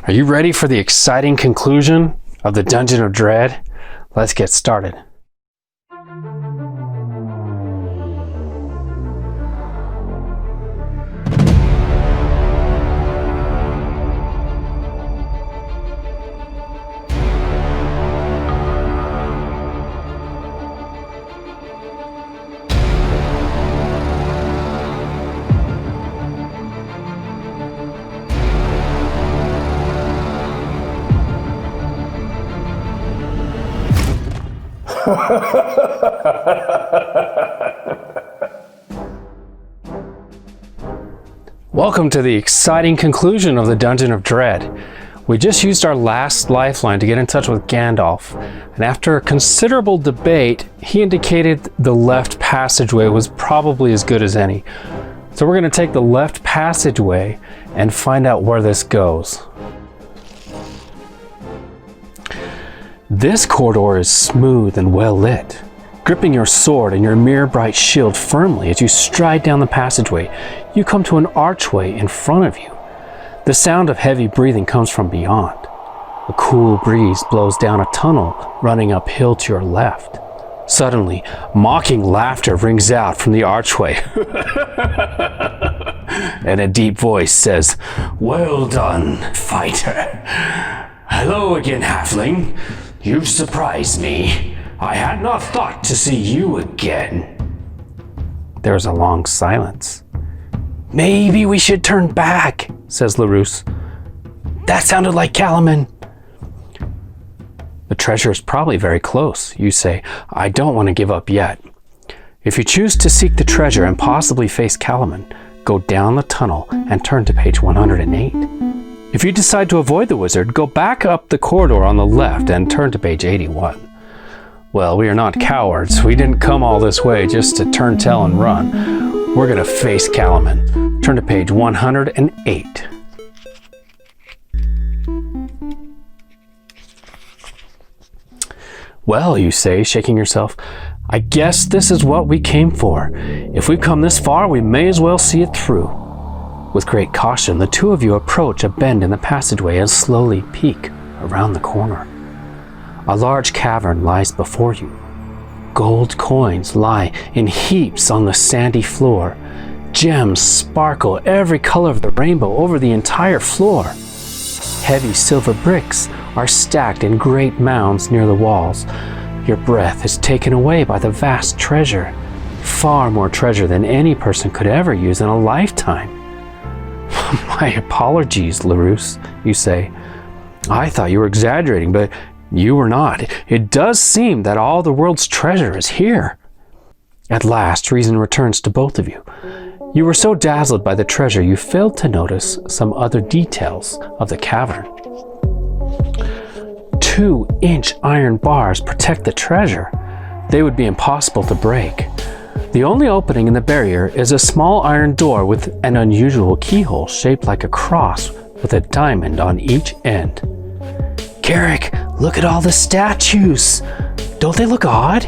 Are you ready for the exciting conclusion of the Dungeon of Dread? Let's get started. Welcome to the exciting conclusion of the Dungeon of Dread. We just used our last lifeline to get in touch with Gandalf, and after a considerable debate, he indicated the left passageway was probably as good as any. So we're going to take the left passageway and find out where this goes. This corridor is smooth and well lit. Gripping your sword and your mirror-bright shield firmly as you stride down the passageway, you come to an archway in front of you. The sound of heavy breathing comes from beyond. A cool breeze blows down a tunnel running uphill to your left. Suddenly, mocking laughter rings out from the archway. And a deep voice says, "Well done, fighter. Hello again, halfling. You've surprised me. I had not thought to see you again." There's a long silence. "Maybe we should turn back," says LaRousse. "That sounded like Caliban." "The treasure is probably very close," you say. "I don't want to give up yet. If you choose to seek the treasure and possibly face Caliban, go down the tunnel and turn to page 108. If you decide to avoid the wizard, go back up the corridor on the left and turn to page 81. Well, we are not cowards. We didn't come all this way just to turn tail and run. We're going to face Caliban. Turn to page 108. "Well," you say, shaking yourself, "I guess this is what we came for. If we've come this far, we may as well see it through." With great caution, the two of you approach a bend in the passageway and slowly peek around the corner. A large cavern lies before you. Gold coins lie in heaps on the sandy floor. Gems sparkle every color of the rainbow over the entire floor. Heavy silver bricks are stacked in great mounds near the walls. Your breath is taken away by the vast treasure. Far more treasure than any person could ever use in a lifetime. "My apologies, LaRousse," you say. "I thought you were exaggerating, but you were not. It does seem that all the world's treasure is here." At last, reason returns to both of you. You were so dazzled by the treasure, you failed to notice some other details of the cavern. 2-inch iron bars protect the treasure. They would be impossible to break. The only opening in the barrier is a small iron door with an unusual keyhole shaped like a cross with a diamond on each end. "Garrick, look at all the statues! Don't they look odd?"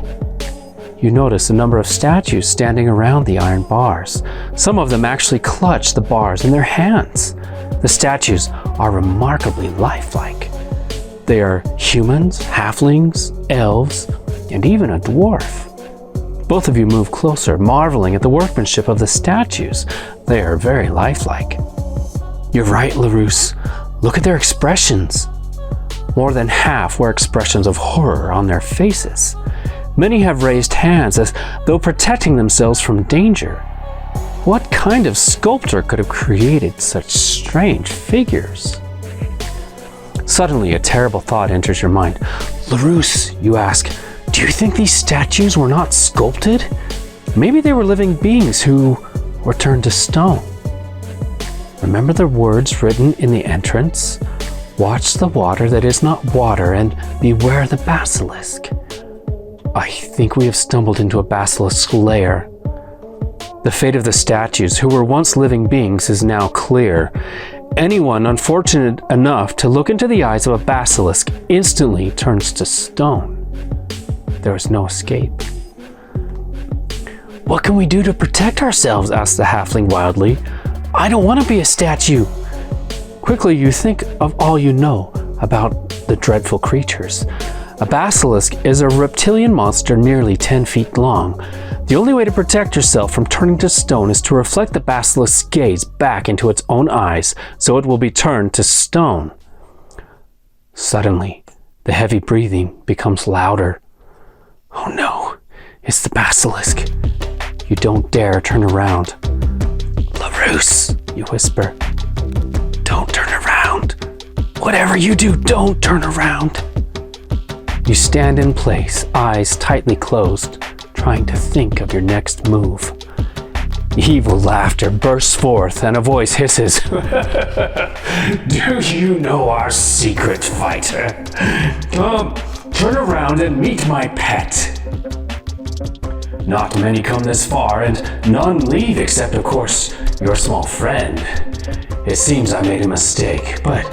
You notice a number of statues standing around the iron bars. Some of them actually clutch the bars in their hands. The statues are remarkably lifelike. They are humans, halflings, elves, and even a dwarf. Both of you move closer, marveling at the workmanship of the statues. They are very lifelike. "You're right, LaRousse. Look at their expressions." More than half wear expressions of horror on their faces. Many have raised hands as though protecting themselves from danger. What kind of sculptor could have created such strange figures? Suddenly, a terrible thought enters your mind. "LaRousse," you ask, "do you think these statues were not sculpted? Maybe they were living beings who were turned to stone." Remember the words written in the entrance? "Watch the water that is not water and beware the basilisk." I think we have stumbled into a basilisk's lair. The fate of the statues, who were once living beings, is now clear. Anyone unfortunate enough to look into the eyes of a basilisk instantly turns to stone. There is no escape. "What can we do to protect ourselves?" asked the halfling wildly. "I don't want to be a statue." Quickly, you think of all you know about the dreadful creatures. A basilisk is a reptilian monster nearly 10 feet long. The only way to protect yourself from turning to stone is to reflect the basilisk's gaze back into its own eyes, so it will be turned to stone. Suddenly, the heavy breathing becomes louder. Oh no, it's the basilisk. You don't dare turn around. "LaRousse," you whisper. "Don't turn around. Whatever you do, don't turn around." You stand in place, eyes tightly closed, trying to think of your next move. Evil laughter bursts forth and a voice hisses. "Do you know our secret fighter? Turn around and meet my pet." Not many come this far, and none leave except, of course, your small friend. It seems I made a mistake, but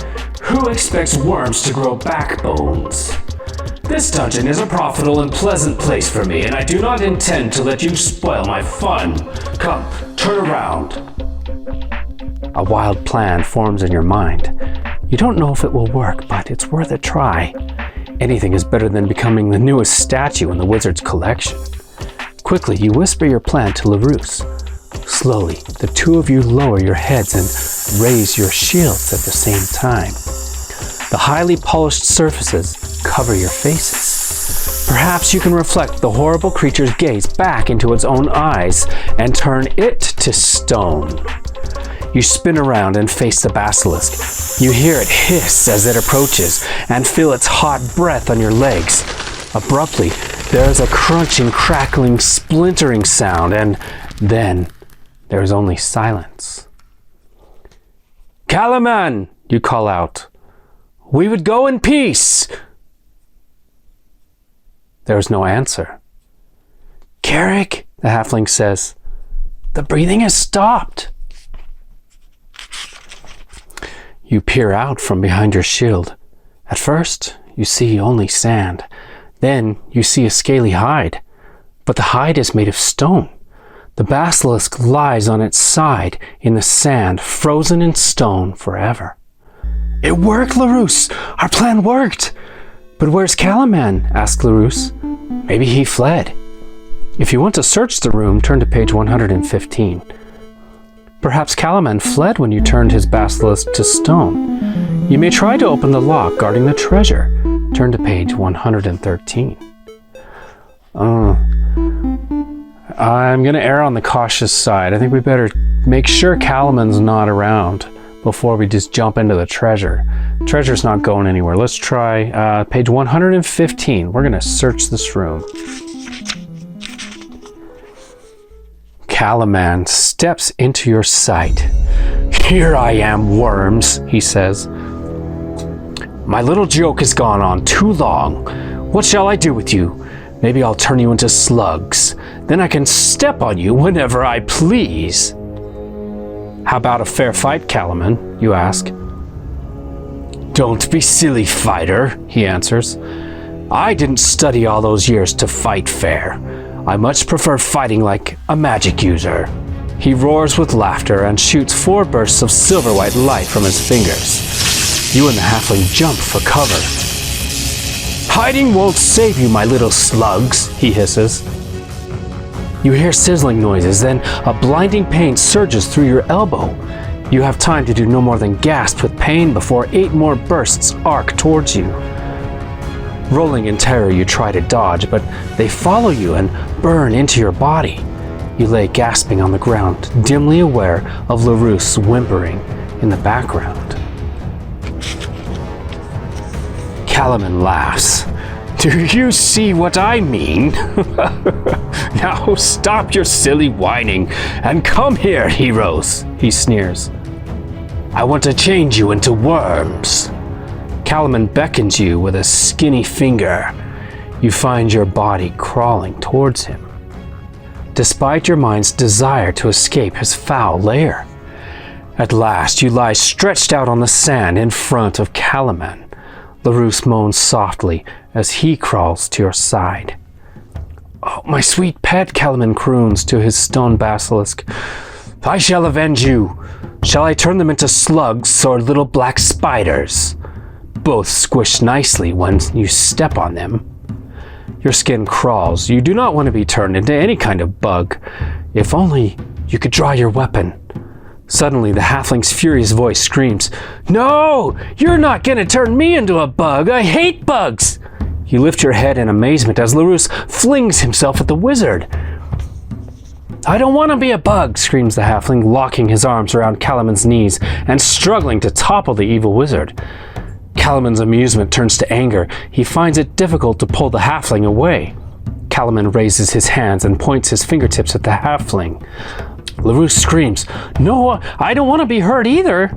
who expects worms to grow backbones? This dungeon is a profitable and pleasant place for me, and I do not intend to let you spoil my fun. Come, turn around. A wild plan forms in your mind. You don't know if it will work, but it's worth a try. Anything is better than becoming the newest statue in the wizard's collection. Quickly, you whisper your plan to LaRousse. Slowly, the two of you lower your heads and raise your shields at the same time. The highly polished surfaces cover your faces. Perhaps you can reflect the horrible creature's gaze back into its own eyes and turn it to stone. You spin around and face the basilisk. You hear it hiss as it approaches and feel its hot breath on your legs. Abruptly, there is a crunching, crackling, splintering sound, and then there is only silence. "Caliban," you call out. "We would go in peace." There is no answer. "Carrick," the halfling says, "the breathing has stopped." You peer out from behind your shield. At first, you see only sand. Then you see a scaly hide, but the hide is made of stone. The basilisk lies on its side in the sand, frozen in stone forever. "It worked, LaRousse! Our plan worked!" "But where's Caliban?" asked LaRousse. "Maybe he fled." If you want to search the room, turn to page 115. Perhaps Caliban fled when you turned his basilisk to stone. You may try to open the lock guarding the treasure. Turn to page 113. I'm going to err on the cautious side. I think we better make sure Caliban's not around before we just jump into the treasure. Treasure's not going anywhere. Let's try page 115. We're going to search this room. Caliban steps into your sight. "Here I am, worms," he says. "My little joke has gone on too long. What shall I do with you? Maybe I'll turn you into slugs. Then I can step on you whenever I please." "How about a fair fight, Caliban?" you ask. "Don't be silly, fighter," he answers. "I didn't study all those years to fight fair. I much prefer fighting like a magic user." He roars with laughter and shoots 4 bursts of silver-white light from his fingers. You and the halfling jump for cover. "Hiding won't save you, my little slugs," he hisses. You hear sizzling noises, then a blinding pain surges through your elbow. You have time to do no more than gasp with pain before 8 more bursts arc towards you. Rolling in terror, you try to dodge, but they follow you and burn into your body. You lay gasping on the ground, dimly aware of LaRousse whimpering in the background. Caliban laughs. "Do you see what I mean? Now stop your silly whining and come here, heroes," he sneers. "I want to change you into worms." Caliban beckons you with a skinny finger. You find your body crawling towards him, despite your mind's desire to escape his foul lair. At last, you lie stretched out on the sand in front of Caliban. LaRousse moans softly as he crawls to your side. "Oh, my sweet pet," Caliban croons to his stone basilisk. "I shall avenge you. Shall I turn them into slugs or little black spiders? Both squish nicely when you step on them. Your skin crawls. You do not want to be turned into any kind of bug. If only you could draw your weapon. Suddenly, the halfling's furious voice screams, "No! You're not going to turn me into a bug! I hate bugs!" You lift your head in amazement as Larus flings himself at the wizard. "I don't want to be a bug!" screams the halfling, locking his arms around Caliban's knees and struggling to topple the evil wizard. Caliban's amusement turns to anger. He finds it difficult to pull the halfling away. Caliban raises his hands and points his fingertips at the halfling. Larus screams, "No, I don't want to be hurt either!"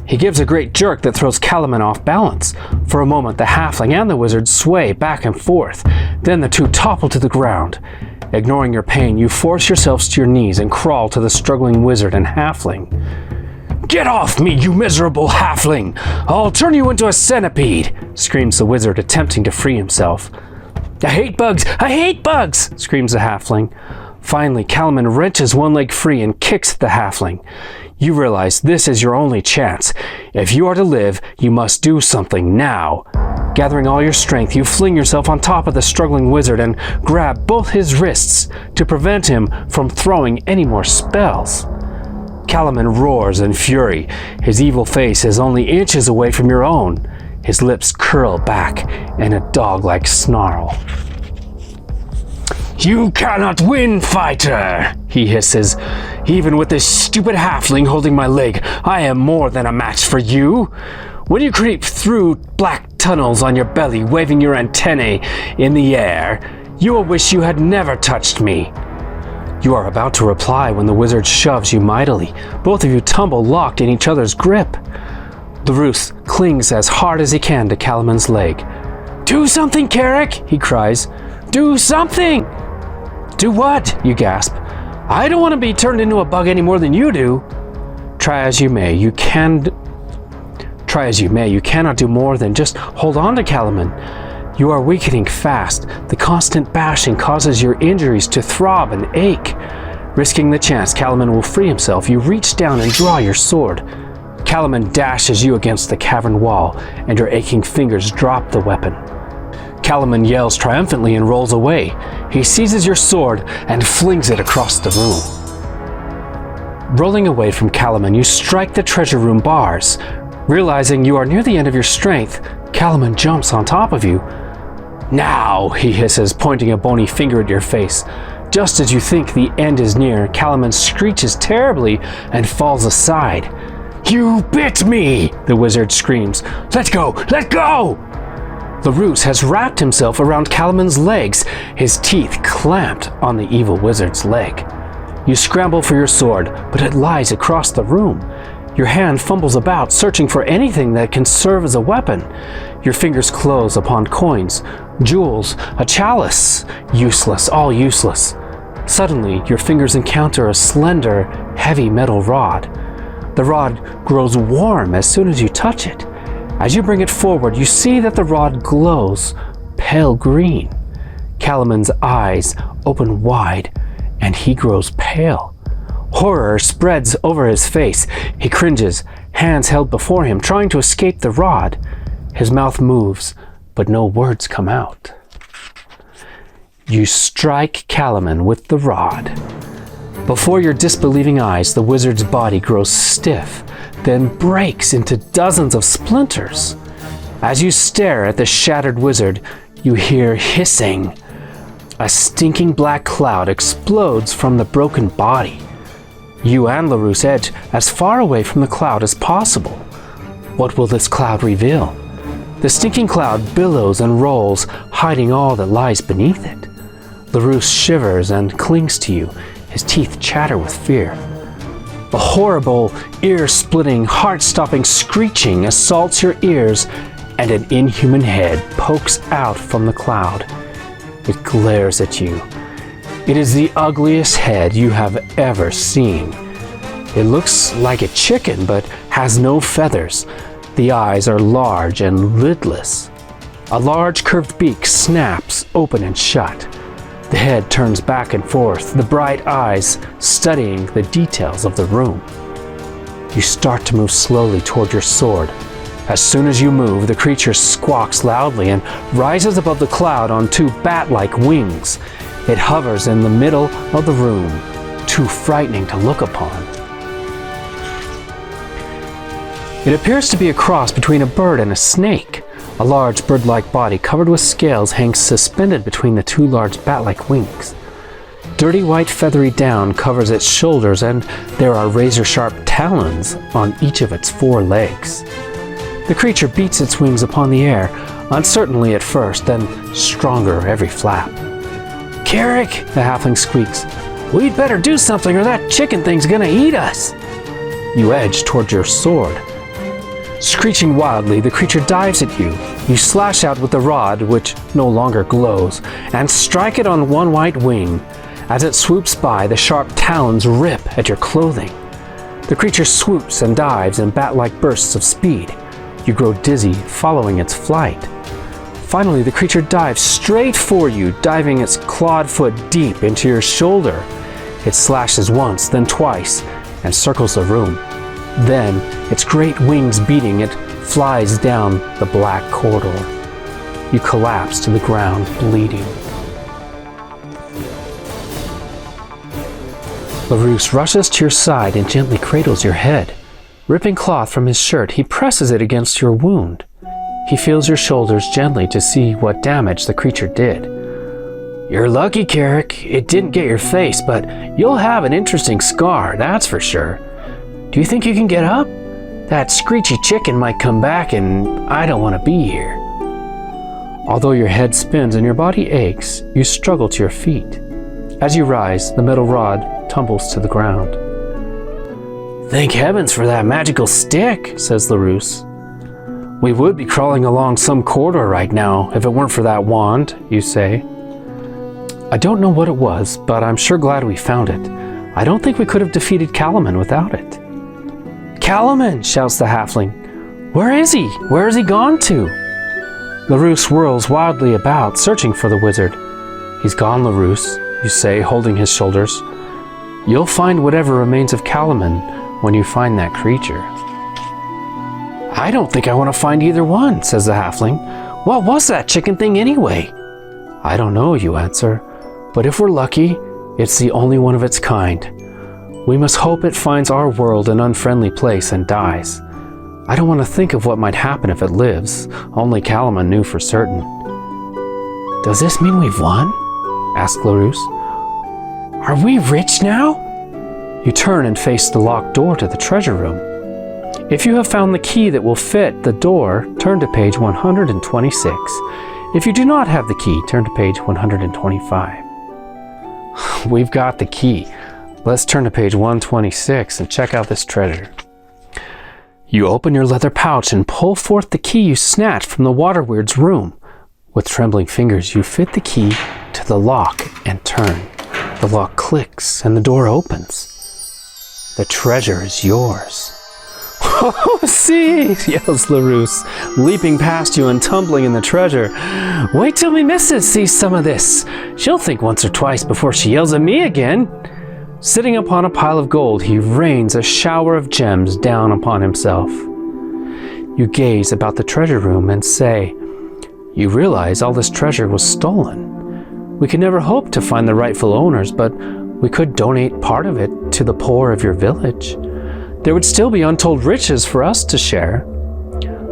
He gives a great jerk that throws Caliban off balance. For a moment, the halfling and the wizard sway back and forth. Then the two topple to the ground. Ignoring your pain, you force yourselves to your knees and crawl to the struggling wizard and halfling. "Get off me, you miserable halfling! I'll turn you into a centipede!" screams the wizard, attempting to free himself. "I hate bugs! I hate bugs!" screams the halfling. Finally, Caliban wrenches one leg free and kicks at the halfling. You realize this is your only chance. If you are to live, you must do something now. Gathering all your strength, you fling yourself on top of the struggling wizard and grab both his wrists to prevent him from throwing any more spells. Caliban roars in fury. His evil face is only inches away from your own. His lips curl back in a dog-like snarl. "You cannot win, fighter!" he hisses. "Even with this stupid halfling holding my leg, I am more than a match for you. When you creep through black tunnels on your belly, waving your antennae in the air, you will wish you had never touched me." You are about to reply when the wizard shoves you mightily. Both of you tumble, locked in each other's grip. Larus clings as hard as he can to Caliban's leg. "Do something, Carrick!" he cries. "Do something!" "Do what?" you gasp. "I don't want to be turned into a bug any more than you do." Try as you may, you cannot do more than just hold on to Caliban. You are weakening fast. The constant bashing causes your injuries to throb and ache. Risking the chance Caliban will free himself, you reach down and draw your sword. Caliban dashes you against the cavern wall, and your aching fingers drop the weapon. Caliban yells triumphantly and rolls away. He seizes your sword and flings it across the room. Rolling away from Caliban, you strike the treasure room bars. Realizing you are near the end of your strength, Caliban jumps on top of you. "Now," he hisses, pointing a bony finger at your face. Just as you think the end is near, Caliban screeches terribly and falls aside. "You bit me!" the wizard screams. "Let go! Let go!" Larus has wrapped himself around Caliban's legs, his teeth clamped on the evil wizard's leg. You scramble for your sword, but it lies across the room. Your hand fumbles about, searching for anything that can serve as a weapon. Your fingers close upon coins, jewels, a chalice. Useless, all useless. Suddenly, your fingers encounter a slender, heavy metal rod. The rod grows warm as soon as you touch it. As you bring it forward, you see that the rod glows pale green. Caliban's eyes open wide, and he grows pale. Horror spreads over his face. He cringes, hands held before him, trying to escape the rod. His mouth moves, but no words come out. You strike Caliban with the rod. Before your disbelieving eyes, the wizard's body grows stiff, then breaks into dozens of splinters. As you stare at the shattered wizard, you hear hissing. A stinking black cloud explodes from the broken body. You and Larus edge as far away from the cloud as possible. What will this cloud reveal? The stinking cloud billows and rolls, hiding all that lies beneath it. Larus shivers and clings to you. His teeth chatter with fear. A horrible, ear-splitting, heart-stopping screeching assaults your ears, and an inhuman head pokes out from the cloud. It glares at you. It is the ugliest head you have ever seen. It looks like a chicken, but has no feathers. The eyes are large and lidless. A large curved beak snaps open and shut. The head turns back and forth, the bright eyes studying the details of the room. You start to move slowly toward your sword. As soon as you move, the creature squawks loudly and rises above the cloud on two bat-like wings. It hovers in the middle of the room, too frightening to look upon. It appears to be a cross between a bird and a snake. A large bird-like body covered with scales hangs suspended between the two large bat-like wings. Dirty white feathery down covers its shoulders, and there are razor-sharp talons on each of its four legs. The creature beats its wings upon the air, uncertainly at first, then stronger every flap. "Carrick," the halfling squeaks, "we'd better do something or that chicken thing's gonna eat us." You edge toward your sword. Screeching wildly, the creature dives at you. You slash out with the rod, which no longer glows, and strike it on one white wing. As it swoops by, the sharp talons rip at your clothing. The creature swoops and dives in bat-like bursts of speed. You grow dizzy, following its flight. Finally, the creature dives straight for you, diving its clawed foot deep into your shoulder. It slashes once, then twice, and circles the room. Then, its great wings beating, it flies down the black corridor. You collapse to the ground, bleeding. LaRousse rushes to your side and gently cradles your head. Ripping cloth from his shirt, he presses it against your wound. He feels your shoulders gently to see what damage the creature did. "You're lucky, Carrick. It didn't get your face, but you'll have an interesting scar, that's for sure. Do you think you can get up? That screechy chicken might come back and I don't want to be here." Although your head spins and your body aches, you struggle to your feet. As you rise, the metal rod tumbles to the ground. "Thank heavens for that magical stick," says LaRousse. "We would be crawling along some corridor right now if it weren't for that wand," you say. "I don't know what it was, but I'm sure glad we found it. I don't think we could have defeated Caliban without it." "Caliban!" shouts the halfling. "Where is he? Where has he gone to?" LaRousse whirls wildly about, searching for the wizard. "He's gone, LaRousse," you say, holding his shoulders. "You'll find whatever remains of Caliban when you find that creature." "I don't think I want to find either one," says the halfling. "What was that chicken thing anyway?" "I don't know," you answer, "but if we're lucky, it's the only one of its kind. We must hope it finds our world an unfriendly place and dies. I don't want to think of what might happen if it lives. Only Caliban knew for certain." "Does this mean we've won?" asks LaRousse. "Are we rich now?" You turn and face the locked door to the treasure room. If you have found the key that will fit the door, turn to page 126. If you do not have the key, turn to page 125. We've got the key. Let's turn to page 126 and check out this treasure. You open your leather pouch and pull forth the key you snatched from the water weird's room. With trembling fingers, you fit the key to the lock and turn. The lock clicks and the door opens. The treasure is yours. "Oh, see!" yells LaRousse, leaping past you and tumbling in the treasure. "Wait till me missus sees some of this. She'll think once or twice before she yells at me again." Sitting upon a pile of gold, he rains a shower of gems down upon himself. You gaze about the treasure room and say, "You realize all this treasure was stolen. We could never hope to find the rightful owners, but we could donate part of it to the poor of your village. There would still be untold riches for us to share."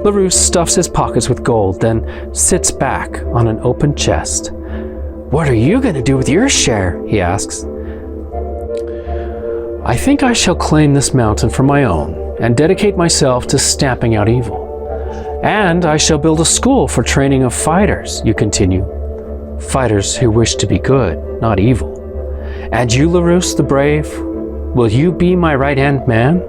LaRousse stuffs his pockets with gold, then sits back on an open chest. "What are you going to do with your share?" he asks. "I think I shall claim this mountain for my own and dedicate myself to stamping out evil. And I shall build a school for training of fighters," you continue. "Fighters who wish to be good, not evil. And you, LaRousse the brave, will you be my right-hand man?"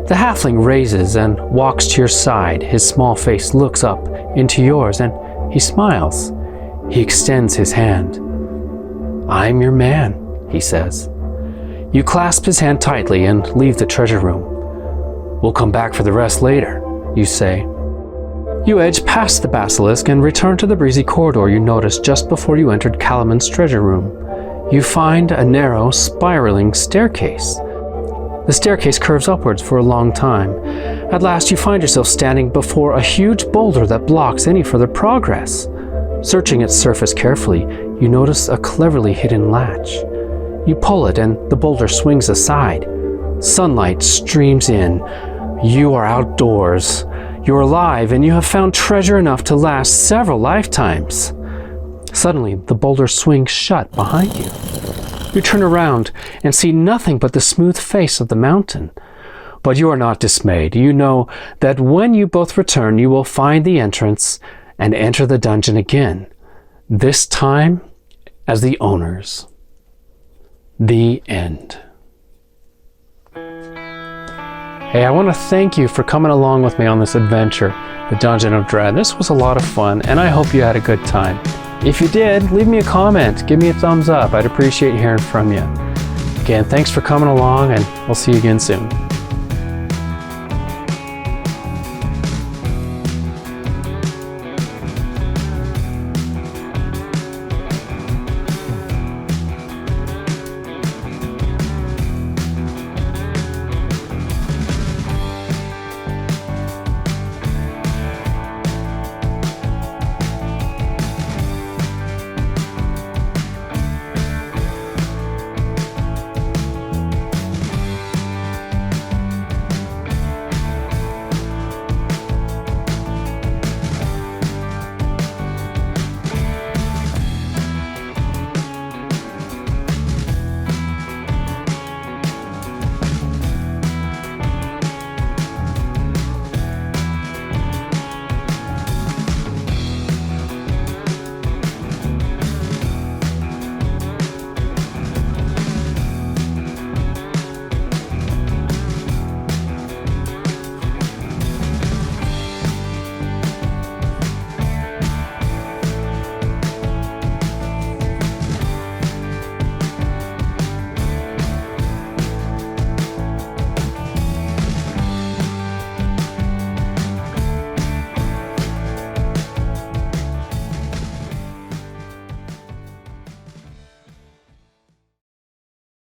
The halfling raises and walks to your side. His small face looks up into yours and he smiles. He extends his hand. "I'm your man," he says. You clasp his hand tightly and leave the treasure room. "We'll come back for the rest later," you say. You edge past the basilisk and return to the breezy corridor you noticed just before you entered Caliban's treasure room. You find a narrow, spiraling staircase. The staircase curves upwards for a long time. At last you find yourself standing before a huge boulder that blocks any further progress. Searching its surface carefully, you notice a cleverly hidden latch. You pull it and the boulder swings aside. Sunlight streams in. You are outdoors. You're alive and you have found treasure enough to last several lifetimes. Suddenly, the boulder swings shut behind you. You turn around and see nothing but the smooth face of the mountain. But you are not dismayed. You know that when you both return, you will find the entrance and enter the dungeon again, this time as the owners. The end. Hey, I want to thank you for coming along with me on this adventure, the Dungeon of Dread. This was a lot of fun, and I hope you had a good time. If you did, leave me a comment, give me a thumbs up. I'd appreciate hearing from you. Again, thanks for coming along, and we'll see you again soon.